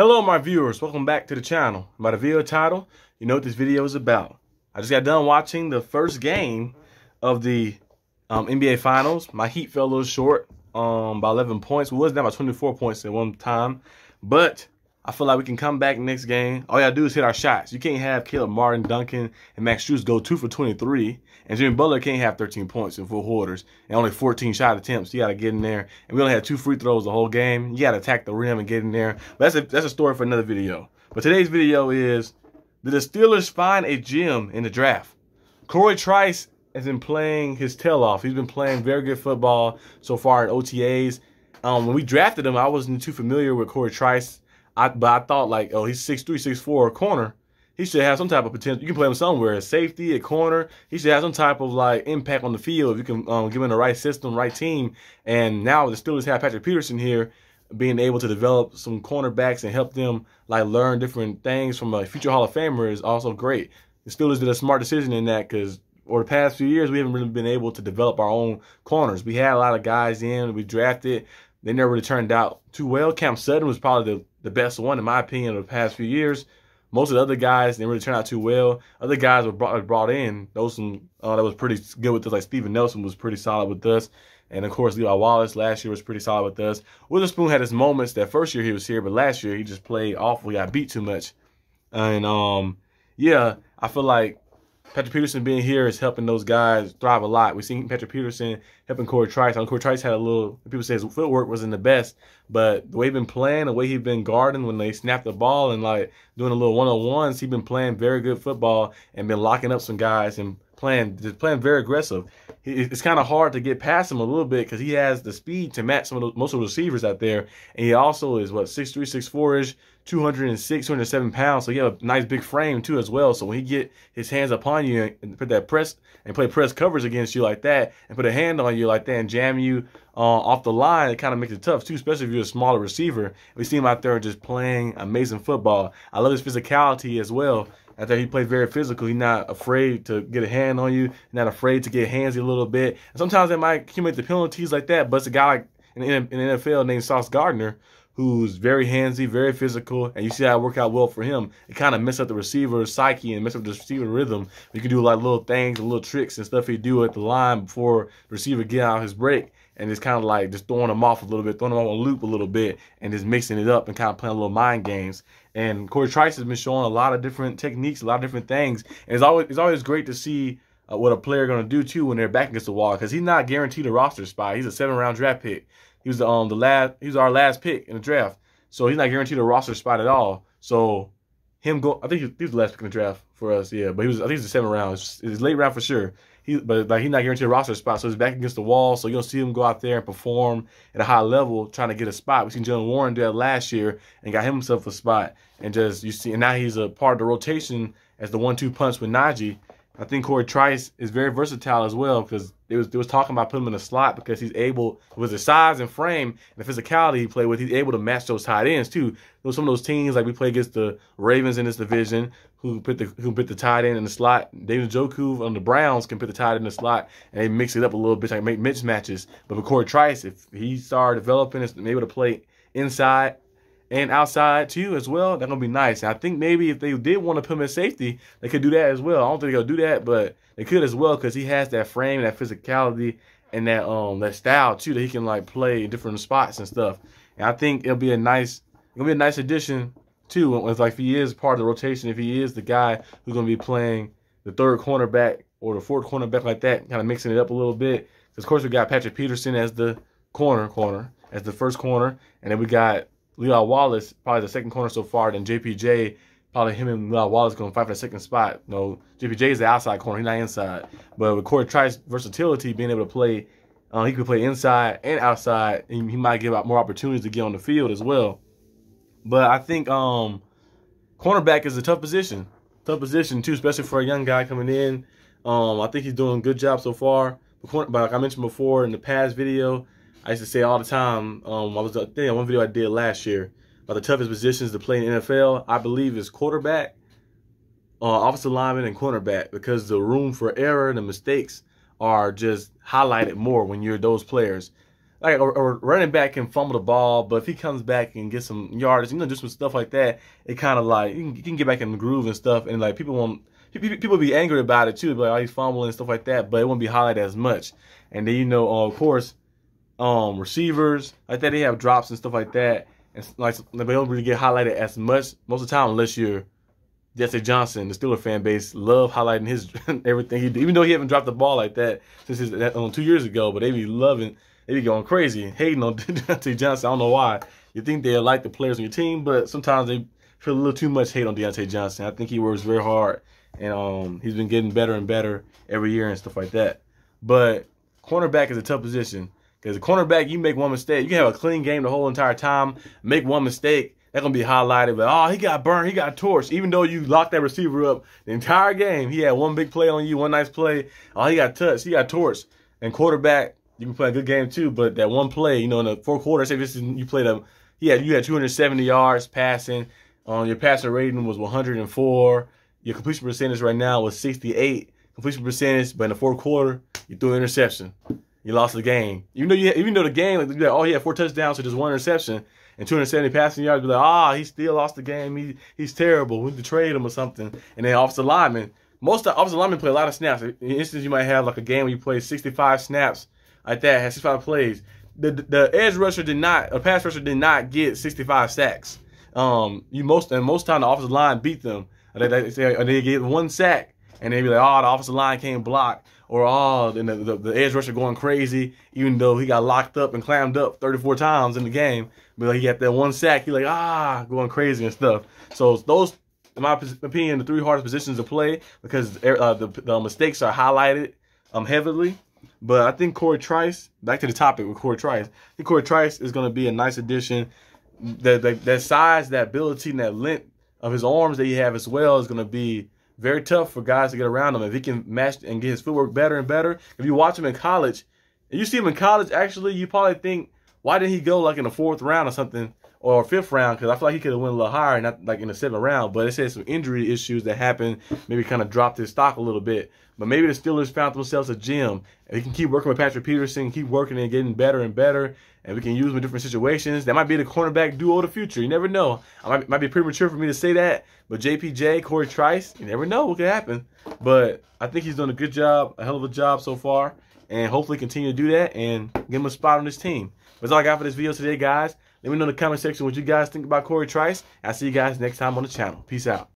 Hello my viewers, welcome back to the channel. By the video title, you know what this video is about. I just got done watching the first game of the NBA Finals. My Heat fell a little short by 11 points. We was down by 24 points at one time, but I feel like we can come back next game. All you gotta do is hit our shots. You can't have Caleb Martin, Duncan, and Max Strus go 2 for 23, and Jimmy Butler can't have 13 points in 4 quarters and only 14 shot attempts. You gotta get in there, and we only had 2 free throws the whole game. You gotta attack the rim and get in there. But that's a story for another video. But today's video is: did the Steelers find a gem in the draft? CORY TRICE has been playing his tail off. He's been playing very good football so far in OTAs. When we drafted him, I wasn't too familiar with CORY TRICE. But I thought, like, oh, he's 6'3", 6'4", corner. He should have some type of potential. You can play him somewhere, at safety, at corner. He should have some type of, like, impact on the field if you can give him the right system, right team. And now the Steelers have Patrick Peterson here, being able to develop some cornerbacks and help them, like, learn different things from a future Hall of Famer is also great. The Steelers did a smart decision in that because over the past few years, we haven't really been able to develop our own corners. We had a lot of guys in, we drafted. They never really turned out too well. Cam Sutton was probably the best one, in my opinion, of the past few years. Most of the other guys didn't really turn out too well. Other guys were brought in. Those that was pretty good with us, like Steven Nelson was pretty solid with us. And, of course, Levi Wallace last year was pretty solid with us. Witherspoon had his moments that first year he was here, but last year he just played awful. He got beat too much. And, yeah, I feel like Patrick Peterson being here is helping those guys thrive a lot. We've seen Patrick Peterson helping CORY TRICE. CORY TRICE had a little, people say his footwork wasn't the best, but the way he's been playing, the way he's been guarding when they snap the ball and, like, doing a little one-on-ones, he's been playing very good football and been locking up some guys and just playing very aggressive. It's kind of hard to get past him a little bit because he has the speed to match most of the receivers out there. And he also is, what, 6'3", 6'4"-ish, 206, 207 pounds. So he has a nice big frame, too, as well. So when he get his hands upon you and put that press and play press coverage against you like that and put a hand on you like that and jam you off the line, it kind of makes it tough, too, especially if you're a smaller receiver. We see him out there just playing amazing football. I love his physicality as well. I think he plays very physical. He's not afraid to get a hand on you. Not afraid to get handsy a little bit. And sometimes they might accumulate the penalties like that. But it's a guy like in the NFL named Sauce Gardner, who's very handsy, very physical, and you see how it work out well for him. It kind of messes up the receiver's psyche and messes up the receiver rhythm. You can do like little things and little tricks and stuff he do at the line before the receiver get out his break. And it's kind of like just throwing him off a little bit, throwing him on a loop a little bit, and just mixing it up and kind of playing little mind games. And CORY TRICE has been showing a lot of different techniques, a lot of different things. And it's always great to see what a player going to do, too, when they're back against the wall, because he's not guaranteed a roster spot. He's a 7th-round draft pick. He was he was our last pick in the draft, so he's not guaranteed a roster spot at all. So him I think he was the last pick in the draft for us, yeah. But I think he's the 7th round. It's late round for sure. But like he's not guaranteed a roster spot, so he's back against the wall. So you'll see him go out there and perform at a high level, trying to get a spot. We've seen Jalen Warren do that last year and got himself a spot. And and now he's a part of the rotation as the 1-2 punch with Najee. I think CORY TRICE is very versatile as well because they was talking about putting him in a slot because he's able, with the size and frame and the physicality he played with, he's able to match those tight ends too. Some of those teams, like we play against the Ravens in this division, who put the tight end in the slot. David Njoku on the Browns can put the tight end in the slot, and they mix it up a little bit, like make mismatches. But for CORY TRICE, if he started developing and able to play inside and outside too as well, that's gonna be nice. And I think maybe if they did want to put him at safety, they could do that as well. I don't think they'll do that, but they could as well because he has that frame, that physicality, and that style too that he can like play in different spots and stuff. And I think it'll be a nice addition too. If he is part of the rotation, if he is the guy who's gonna be playing the 3rd cornerback or the 4th cornerback like that, kind of mixing it up a little bit. Because of course we got Patrick Peterson as the corner as the first corner, and then we got Levi Wallace, probably the 2nd corner so far. Then JPJ, probably him and Levi Wallace going to fight for the 2nd spot. No, JPJ is the outside corner. He's not inside. But with CORY TRICE versatility, being able to play, he could play inside and outside, and he might give out more opportunities to get on the field as well. But I think cornerback is a tough position. Tough position, too, especially for a young guy coming in. I think he's doing a good job so far. But like I mentioned before in the past video, I used to say all the time, one video I did last year about the toughest positions to play in the NFL, I believe is quarterback, offensive lineman, and cornerback, because the room for error and the mistakes are just highlighted more when you're those players. like a running back can fumble the ball, but if he comes back and gets some yards, do some stuff like that, it kind of like you can get back in the groove and stuff, and like people be angry about it too, like, oh, he's fumbling and stuff like that, but it won't be highlighted as much. And then of course, receivers like that, they have drops and stuff like that, and like they don't really get highlighted as much most of the time unless you're Jesse Johnson. The Steeler fan base love highlighting his everything he do, even though he haven't dropped the ball like that since 2 years ago. But they be loving, they be going crazy, hating on Deontay Johnson. I don't know why. You think they like the players on your team, but sometimes they feel a little too much hate on Deontay Johnson. I think he works very hard, and he's been getting better and better every year and stuff like that. But cornerback is a tough position because the cornerback, you make one mistake, you can have a clean game the whole entire time, make one mistake, that's going to be highlighted, but, oh, he got burned, he got torched. Even though you locked that receiver up the entire game, he had one big play on you, one nice play. Oh, he got touched, he got torched. And quarterback, you can play a good game too, but that one play, in the fourth quarter, say this is, you had 270 yards passing. Your passer rating was 104. Your completion percentage right now was 68 completion percentage, but in the fourth quarter, you threw an interception. You lost the game. Even though the game, like, he had 4 touchdowns, so just 1 interception and 270 passing yards. Be like, he still lost the game. He's terrible. We need to trade him or something. And then offensive linemen, most of the offensive linemen play a lot of snaps. In instance, you might have like a game where you play 65 snaps like that, has 65 plays. The edge rusher pass rusher did not get 65 sacks. Most time the offensive line beat them. They get 1 sack, and they be like, oh, the offensive line can't block. Or, oh, then the edge rusher going crazy, even though he got locked up and clammed up 34 times in the game. But like, he got that 1 sack, he like, going crazy and stuff. So those, in my opinion, the 3 hardest positions to play because the mistakes are highlighted heavily. But I think CORY TRICE, back to the topic with CORY TRICE, I think CORY TRICE is going to be a nice addition. That size, that ability, and that length of his arms that he have as well is going to be very tough for guys to get around him. If he can match and get his footwork better and better. If you watch him in college, if you see him in college, actually, you probably think, why didn't he go like in the 4th round or something, or 5th round? Because I feel like he could have went a little higher, not like in the 7th round. But it said some injury issues that happened, maybe kind of dropped his stock a little bit. But maybe the Steelers found themselves a gem. And he can keep working with Patrick Peterson, keep working and getting better and better. And we can use him in different situations. That might be the cornerback duo of the future. You never know. It might be premature for me to say that. But JPJ, CORY TRICE, you never know what could happen. But I think he's done a good job, a hell of a job so far. And hopefully continue to do that and give him a spot on this team. That's all I got for this video today, guys. Let me know in the comment section what you guys think about CORY TRICE. I'll see you guys next time on the channel. Peace out.